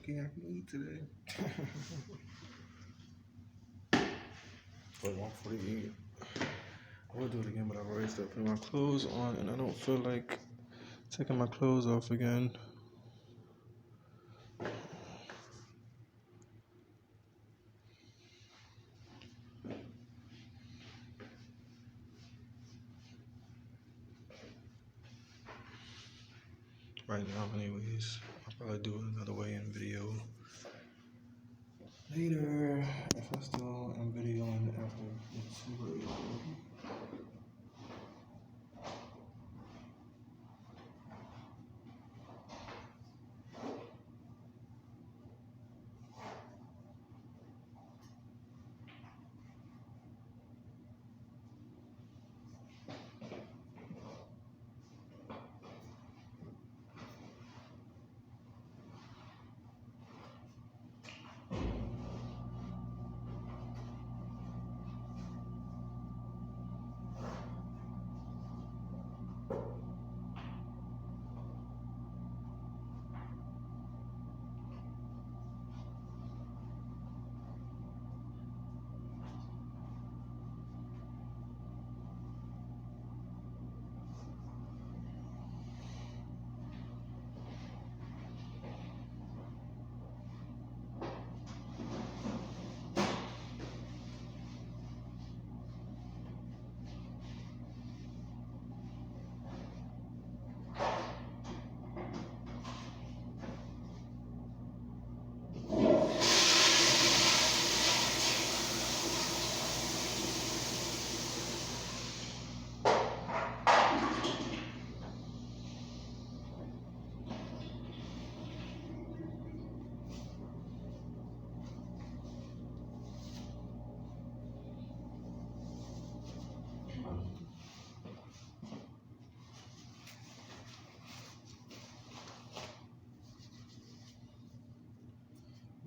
everything I can eat today. Like 148. I will do it again, but I've already started putting my clothes on, and I don't feel like taking my clothes off again. Right now, anyways. I'll probably do another weigh-in video later if I still am videoing after it's super early.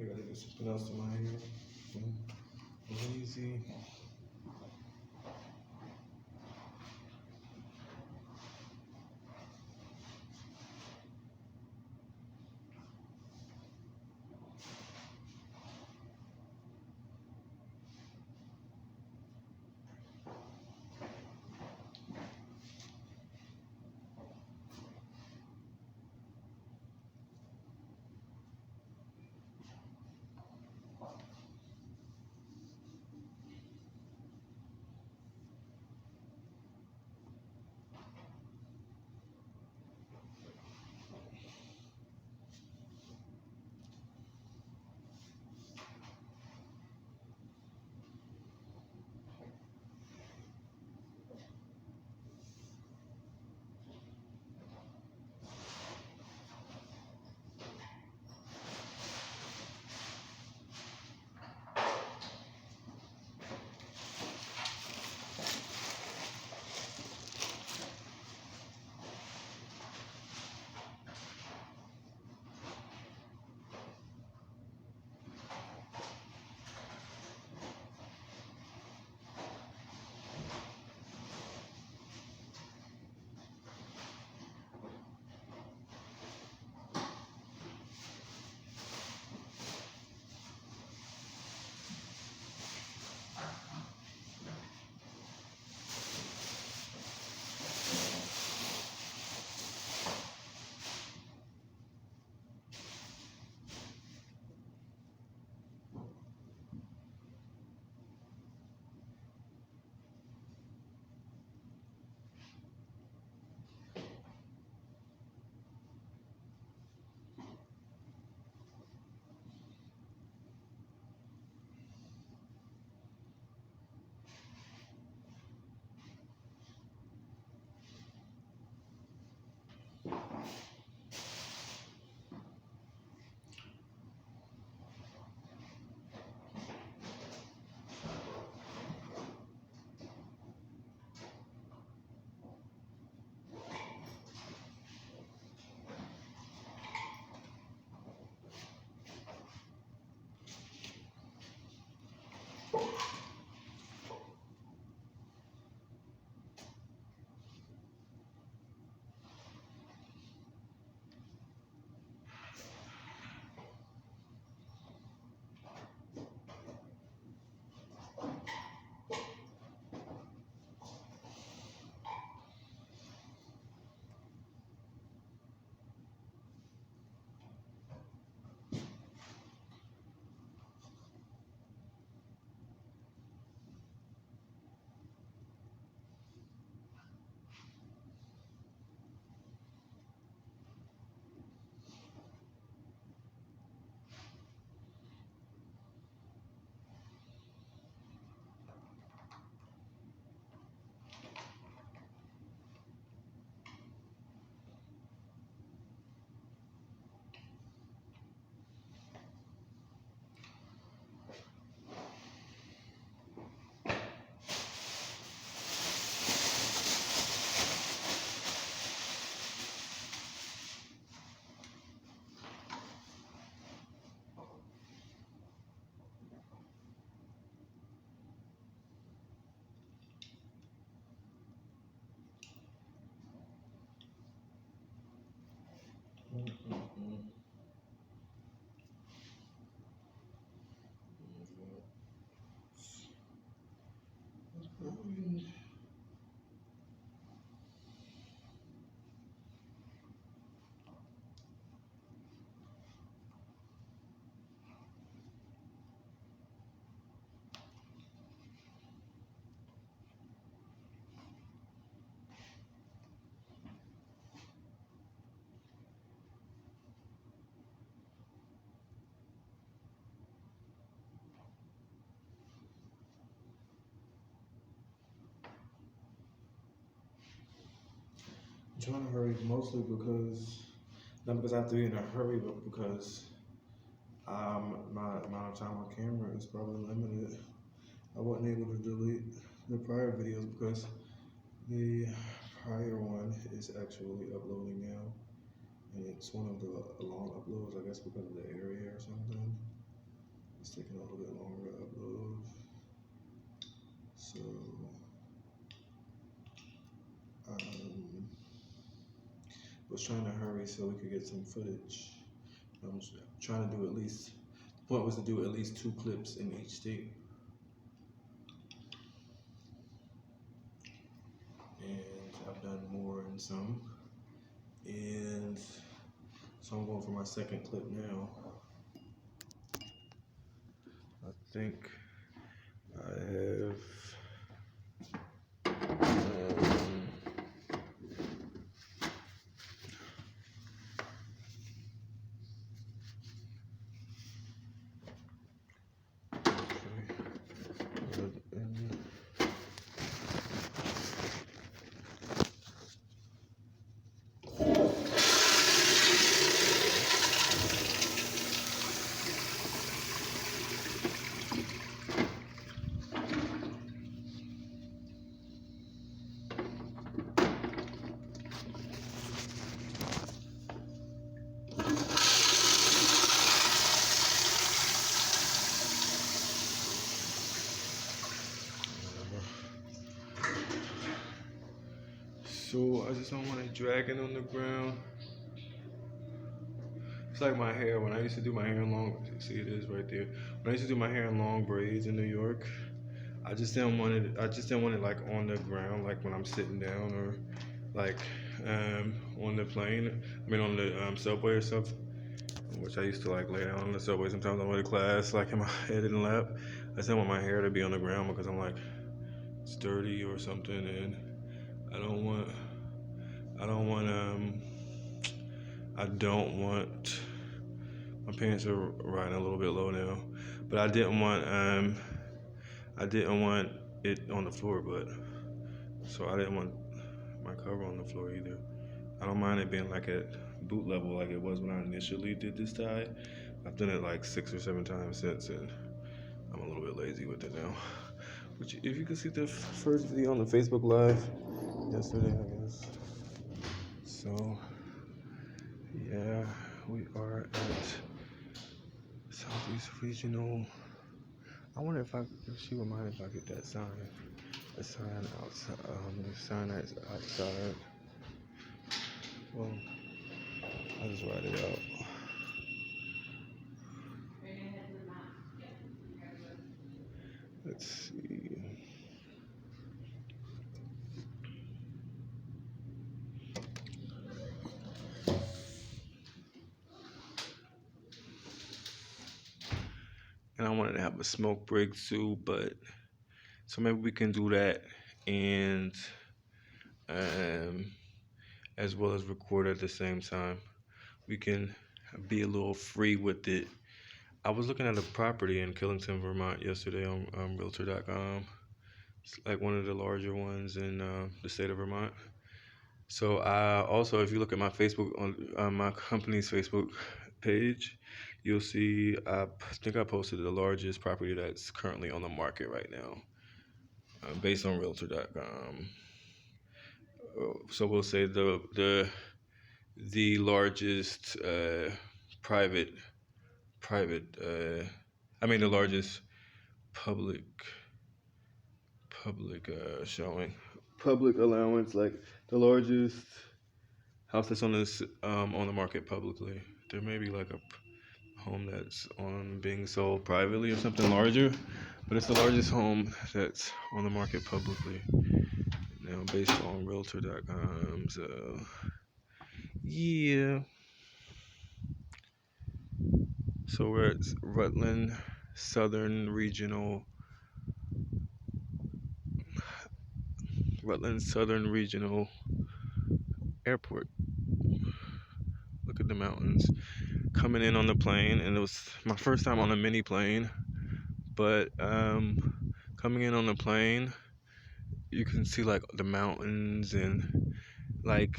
I gotta get something else in my hair. Lazy. trying to hurry mostly because not because I have to be in a hurry, but because my amount of time on camera is probably limited. I wasn't able to delete the prior videos because the prior one is actually uploading now, and it's one of the long uploads, I guess because of the area or something. It's taking a little bit longer to upload. So was trying to hurry so we could get some footage. I'm trying to do at least, the point was to do at least 2 clips in each state. And I've done more in some. And so I'm going for my second clip now. I think I have so I just don't want it dragging on the ground. It's like my hair. When I used to do my hair in long, see it is right there. When I used to do my hair in long braids in New York, I just didn't want it like on the ground, like when I'm sitting down or like on the plane. I mean on the subway or stuff. Which I used to like lay down on the subway sometimes on the way to class, like in my head in the lap. I just didn't want my hair to be on the ground because I'm like it's dirty or something, and I don't want my pants are riding a little bit low now, but I didn't want it on the floor, but so I didn't want my cover on the floor either. I don't mind it being like at boot level like it was when I initially did this tie. I've done it like 6 or 7 times since, and I'm a little bit lazy with it now. Which, if you can see the first video on the Facebook Live yesterday, I guess. So, yeah, we are at Southeast Regional. I wonder if she would mind if I get that sign. The sign outside. The sign that's outside. Well, I'll just write it out. Let's see. And I wanted to have a smoke break too, but so maybe we can do that and as well as record at the same time. We can be a little free with it. I was looking at a property in Killington, Vermont yesterday on Realtor.com. It's like one of the larger ones in the state of Vermont. So also, if you look at my Facebook, on my company's Facebook page, you'll see I think I posted the largest property that's currently on the market right now, based on Realtor.com. So we'll say the largest private. The largest public showing, public allowance, like the largest house that's on the market publicly. There may be like a home that's being sold privately or something larger, but it's the largest home that's on the market publicly now, based on Realtor.com. So yeah. So we're at Rutland Southern Regional Airport. Look at the mountains. Coming in on the plane, and it was my first time on a mini plane, but coming in on the plane, you can see like the mountains, and like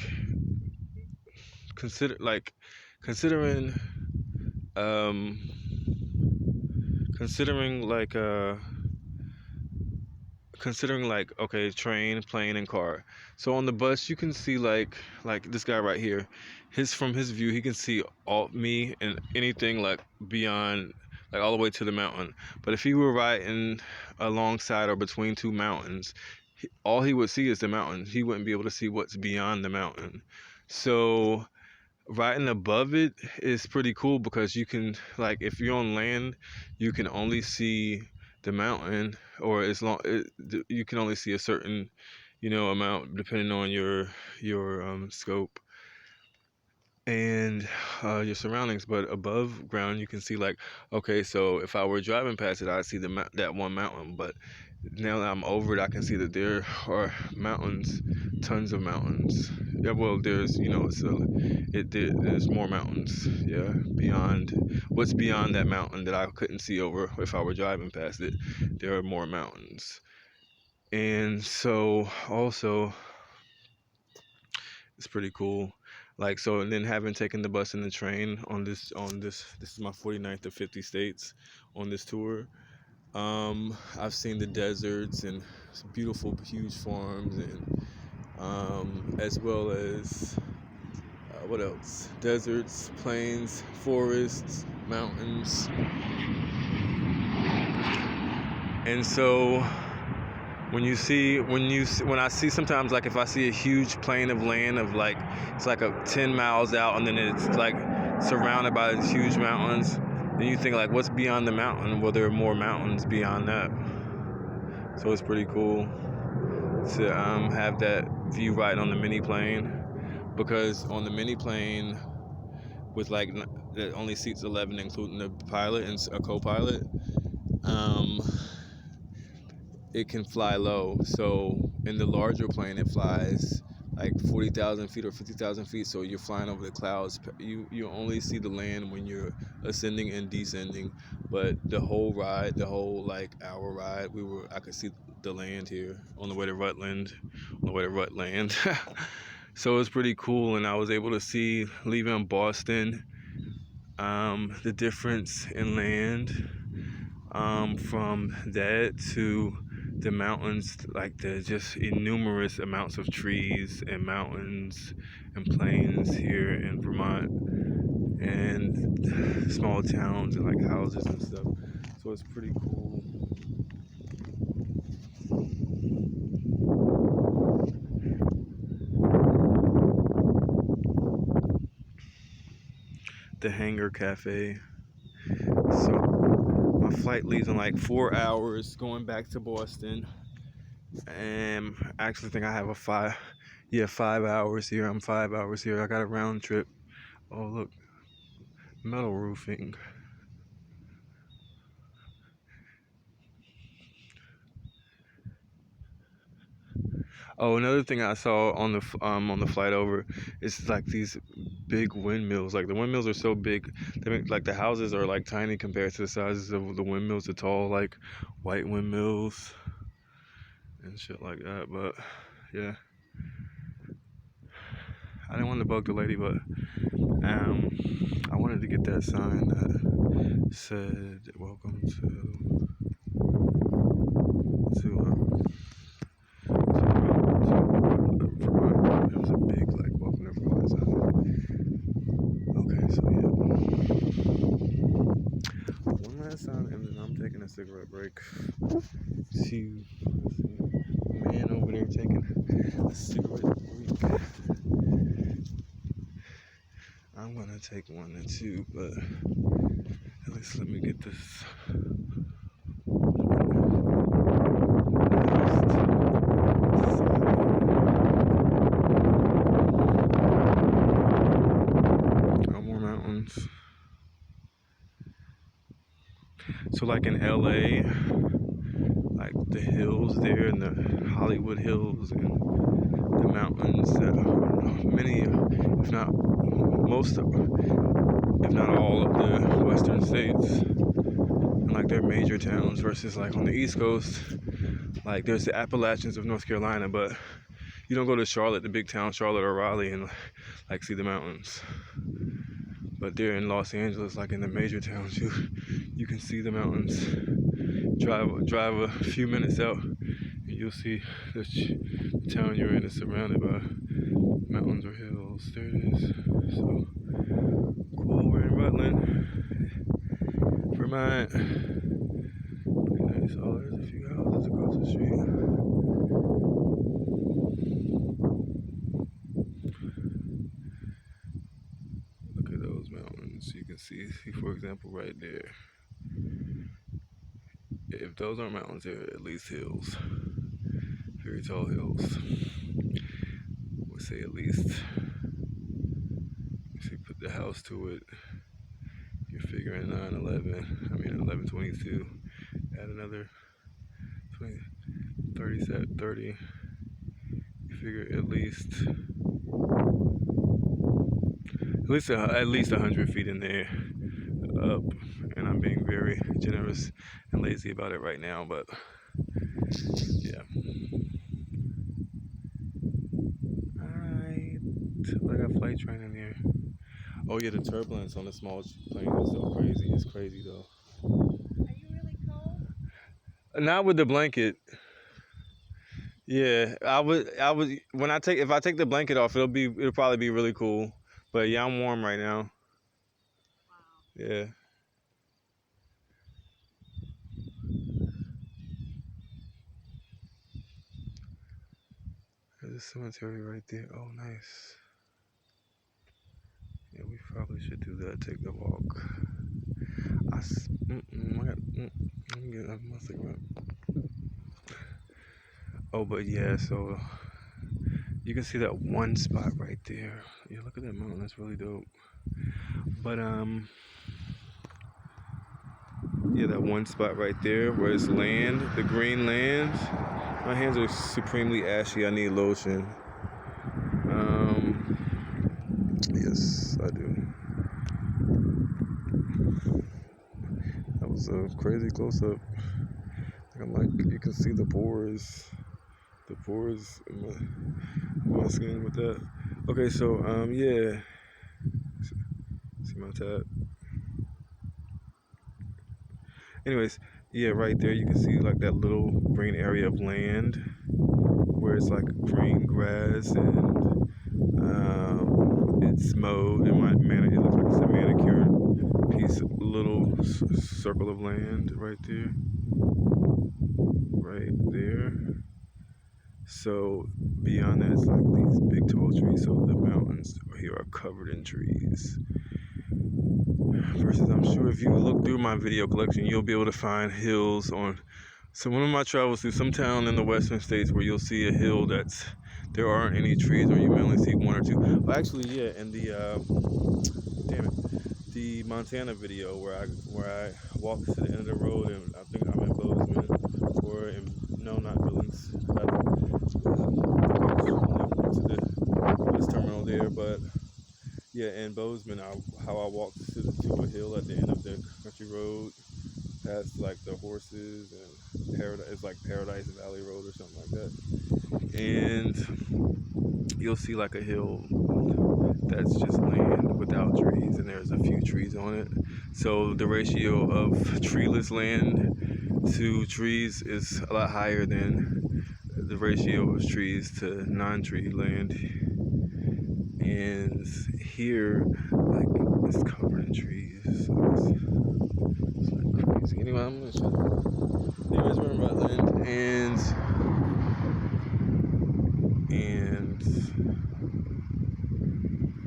consider like considering um considering like considering like okay, train, plane, and car. So on the bus you can see like this guy right here, his from his view he can see all me and anything like beyond, like all the way to the mountain. But if he were riding alongside or between two mountains, all he would see is the mountain. He wouldn't be able to see what's beyond the mountain. So riding above it is pretty cool because you can, like, if you're on land you can only see the mountain, or you can only see a certain, amount depending on your scope and your surroundings. But above ground you can see, like, okay, so if I were driving past it I'd see that one mountain, but now that I'm over it I can see that there are mountains, tons of mountains. Yeah, well, there's, there's more mountains, yeah, beyond what's beyond that mountain that I couldn't see over if I were driving past it. There are more mountains. And so also it's pretty cool. Like, so, and then having taken the bus and the train this is my 49th of 50 states on this tour. I've seen the deserts and some beautiful huge farms, and as well as what else? Deserts, plains, forests, mountains. And so when I see, sometimes, like, if I see a huge plain of land of, like, it's like a 10 miles out and then it's like surrounded by these huge mountains, then you think, like, what's beyond the mountain? Well, there are more mountains beyond that. So it's pretty cool to have that view right on the mini plane, because on the mini plane with, like, that only seats 11 including the pilot and a co-pilot, it can fly low. So in the larger plane it flies like 40,000 feet or 50,000 feet, so you're flying over the clouds. You only see the land when you're ascending and descending, but the whole like hour ride, I could see the land here on the way to Rutland. So it was pretty cool, and I was able to see, leaving Boston, the difference in land, from that to the mountains, like the just innumerous amounts of trees and mountains and plains here in Vermont, and small towns and like houses and stuff. So it's pretty cool. The Hangar Cafe. So my flight leaves in like 4 hours going back to Boston, and I actually think I have 5 hours here. I'm 5 hours here. I got a round trip. Oh, look, metal roofing. Oh, another thing I saw on the flight over is like these big windmills. Like, the windmills are so big, they make, like, the houses are like tiny compared to the sizes of the windmills. The tall, like, white windmills and shit like that. But yeah, I didn't want to bug the lady, but I wanted to get that sign that said "Welcome to Vermont." It was a big, like, "Welcome to Vermont" sign. Okay, so yeah, one last sign, and then I'm taking a cigarette break. See, man over there taking a cigarette break. I'm gonna take one or two, but at least let me get this. More mountains. So, like, in LA, like the hills there and the Hollywood Hills and the mountains that many, if not most of, if not all of the western states, and like their major towns, versus like on the East Coast, like there's the Appalachians of North Carolina, but You don't go to Charlotte, the big town, Charlotte or Raleigh, and like see the mountains. But there in Los Angeles, like in the major towns, you can see the mountains. Drive a few minutes out, and you'll see the town you're in is surrounded by mountains or hills. There it is. So cool. We're in Rutland, Vermont. Pretty nice. Oh, there's a few houses across the street. Look at those mountains. You can see, for example, right there. If those aren't mountains, they're at least hills. Very tall hills. We'll say at least. If you put the house to it, you're figuring 1122. Add another 20, 30. You figure at least 100 feet in there up. And I'm being very generous and lazy about it right now, but yeah. Alright. I got flight training here. Oh yeah, the turbulence on the small plane is so crazy. It's crazy though. Are you really cold? Not with the blanket. Yeah, I was if I take the blanket off, it'll probably be really cool. But yeah, I'm warm right now. Wow. Yeah. There's a cemetery right there. Oh, nice. Yeah, we probably should do that. Take the walk. Oh, but yeah, so you can see that one spot right there. Yeah, look at that mountain. That's really dope. But yeah, that one spot right there where it's land, the green land. My hands are supremely ashy. I need lotion. Yes, I do. That was a crazy close-up. You can see the pores in my skin with that. Okay, so yeah. See my tab. Anyways, yeah, right there you can see like that little green area of land where it's like green grass and it's mowed. It looks like it's a manicured piece, little circle of land right there. Right there. So beyond that, it's like these big tall trees. So the mountains here are covered in trees. Versus, I'm sure if you look through my video collection, you'll be able to find hills on. So one of my travels through some town in the western states where you'll see a hill there aren't any trees, or you may only see one or two. Well, actually, yeah, in the Montana video where I walked to the end of the road, and I think I'm in Bozeman, not Billings. To the bus terminal there, but yeah, in Bozeman, how I walked to a hill at the end of the country road, past like the horses and paradise. It's like Paradise Valley Road or something like that, and you'll see like a hill that's just land without trees, and there's a few trees on it. So the ratio of treeless land to trees is a lot higher than the ratio of trees to non-tree land. And here, like, it's covered in trees, so it's like crazy. Anyway, I'm gonna show you. Anyways, we're in Rutland, and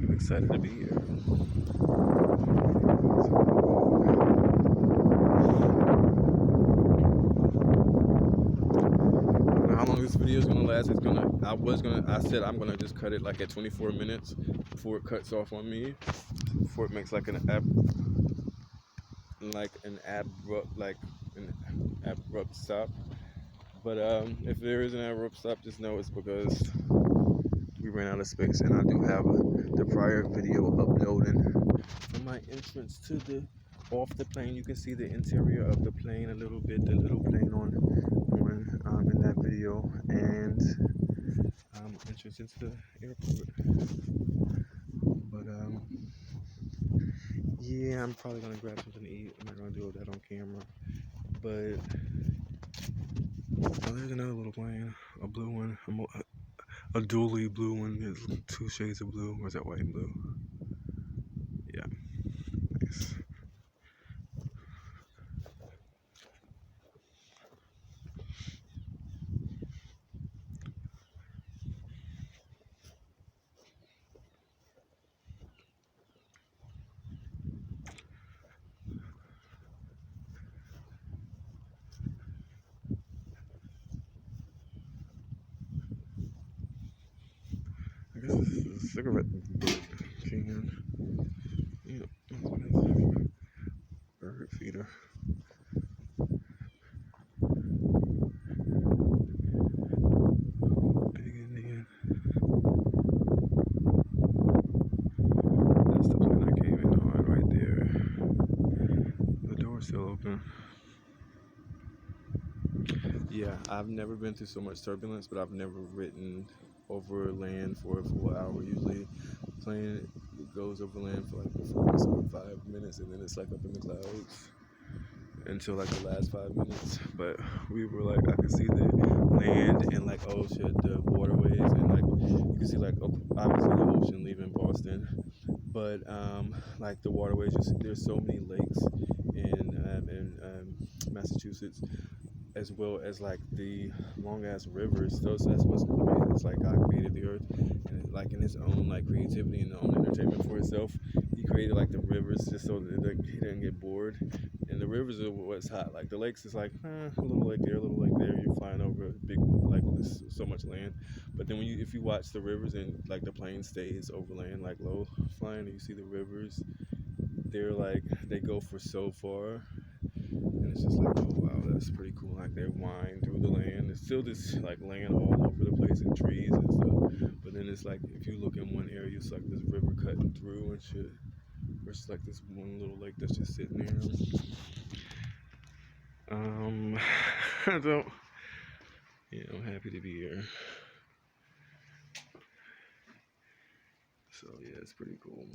I'm excited to be here. How long this video is gonna last? I said I'm gonna just cut it like at 24 minutes before it cuts off on me, before it makes like an abrupt stop. But if there is an abrupt stop, just know it's because we ran out of space, and I do have the prior video uploading from my entrance to off the plane. You can see the interior of the plane a little bit, the little plane on in that video, and entrance into the airport. But yeah, I'm probably gonna grab something to eat. I'm not gonna do that on camera. But oh, there's another little plane, a blue one, a dually blue one. There's two shades of blue. Or is that white and blue? Yeah, nice. I guess this is a cigarette can. Yep, that's what it is. Bird feeder. Big Indian. That's the plane I came in on right there. The door's still open. Yeah, I've never been through so much turbulence, but I've never ridden over land for a full hour. Usually, the plane goes over land for like the first 5 minutes, and then it's like up in the clouds until like the last 5 minutes. But we were like, I could see the land and like, oh shit, the waterways, and like you can see like obviously the ocean leaving Boston, but like the waterways. You see, there's so many lakes in Massachusetts, as well as like the long ass rivers. That's what's amazing. It's like God created the earth, and like in His own like creativity and own entertainment for Himself, He created like the rivers just so that He didn't get bored. And the rivers are what's hot. Like the lakes is like a little lake there, a little lake there. You're flying over big like so much land. But then if you watch the rivers and like the plane stays over land like low flying, and you see the rivers, they're like they go for so far, and it's just like, oh wow, that's pretty cool. Like they wind through the land. It's still this like land all over the place and trees and stuff. But then it's like if you look in one area, it's like this river cutting through and shit. Versus like this one little lake that's just sitting there. So yeah, I'm happy to be here. So yeah, it's pretty cool.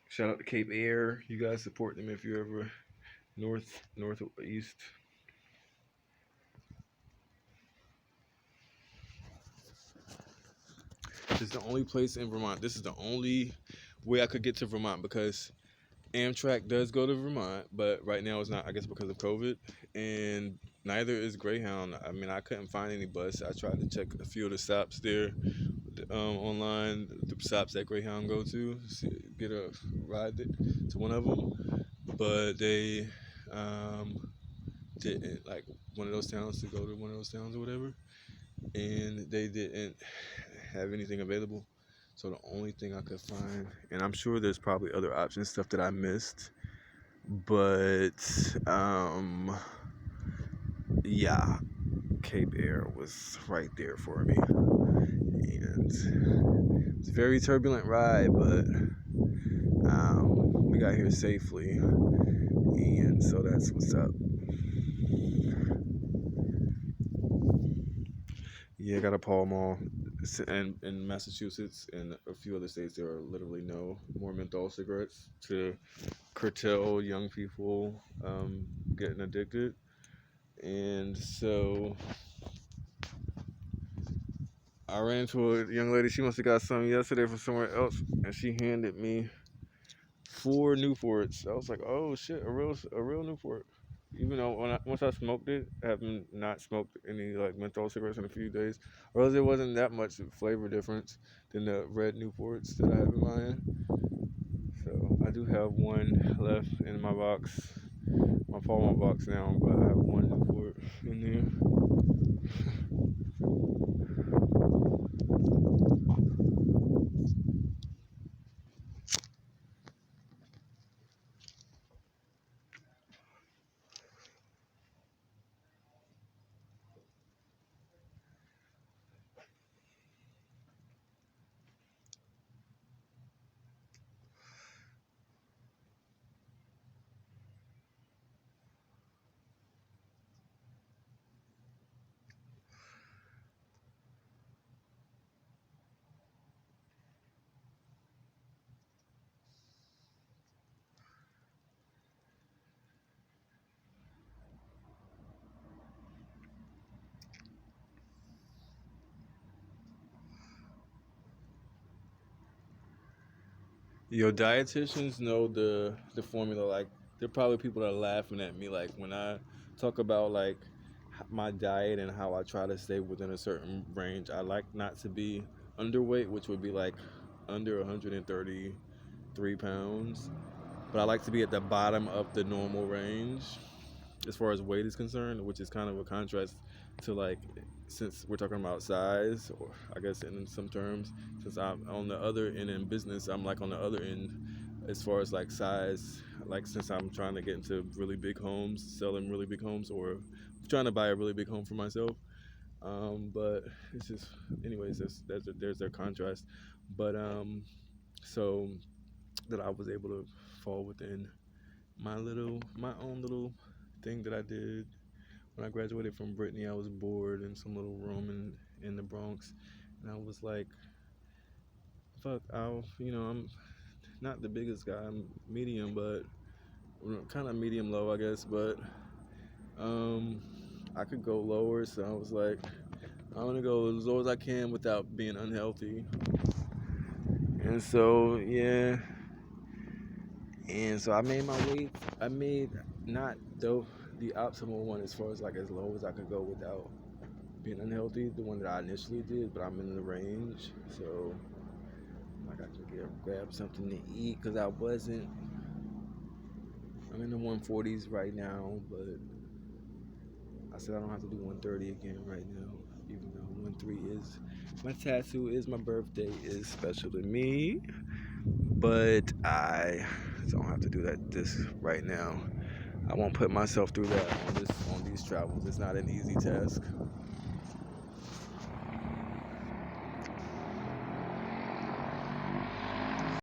Shout out to Cape Air. You guys support them if you're ever northeast. This is the only place in Vermont. This is the only way I could get to Vermont because Amtrak does go to Vermont, but right now it's not, I guess, because of COVID. And neither is Greyhound. I mean, I couldn't find any bus. I tried to check a few of the stops there online, the stops that Greyhound go to, get a ride to one of them, but they didn't like one of those towns to go to one of those towns or whatever, and they didn't have anything available. So the only thing I could find, and I'm sure there's probably other options, stuff that I missed, but yeah, Cape Air was right there for me, and it's a very turbulent ride, but we got here safely, and so that's what's up. Yeah, I got a Pall Mall. And in Massachusetts and a few other states, there are literally no more menthol cigarettes to curtail young people getting addicted. And so I ran into a young lady. She must have got some yesterday from somewhere else, and she handed me 4 Newports. I was like, oh shit, a real Newport. Even though once I smoked it, I haven't not smoked any like menthol cigarettes in a few days, or else there wasn't that much flavor difference than the red Newports that I have in mine. So I do have one left in my box, my Palmer box now, but I have one Newport in there. Your dietitians know the formula. Like, there are probably people that are laughing at me. Like when I talk about like my diet and how I try to stay within a certain range. I like not to be underweight, which would be like under 133 pounds. But I like to be at the bottom of the normal range as far as weight is concerned, which is kind of a contrast to like, since we're talking about size, or I guess in some terms, since I'm on the other end in business, I'm like on the other end as far as like size. Like, since I'm trying to get into really big homes, selling really big homes, or trying to buy a really big home for myself. But it's just, anyways, there's their contrast. But so that I was able to fall within my own little thing that I did when I graduated from Brittany. I was bored in some little room in the Bronx, and I was like, fuck, I'm not the biggest guy. I'm medium, but kind of medium low, I guess. But um, I could go lower, so I was like, I want to go as low as I can without being unhealthy. And so, yeah. And so I made my weight. I made not the optimal one as far as like as low as I could go without being unhealthy. The one that I initially did, but I'm in the range. So like I can grab something to eat because I'm in the 140s right now, but I said I don't have to do 130 again right now, even though 13 is my tattoo is my birthday is special to me, but I don't have to do that this right now. I won't put myself through that on these travels. It's not an easy task.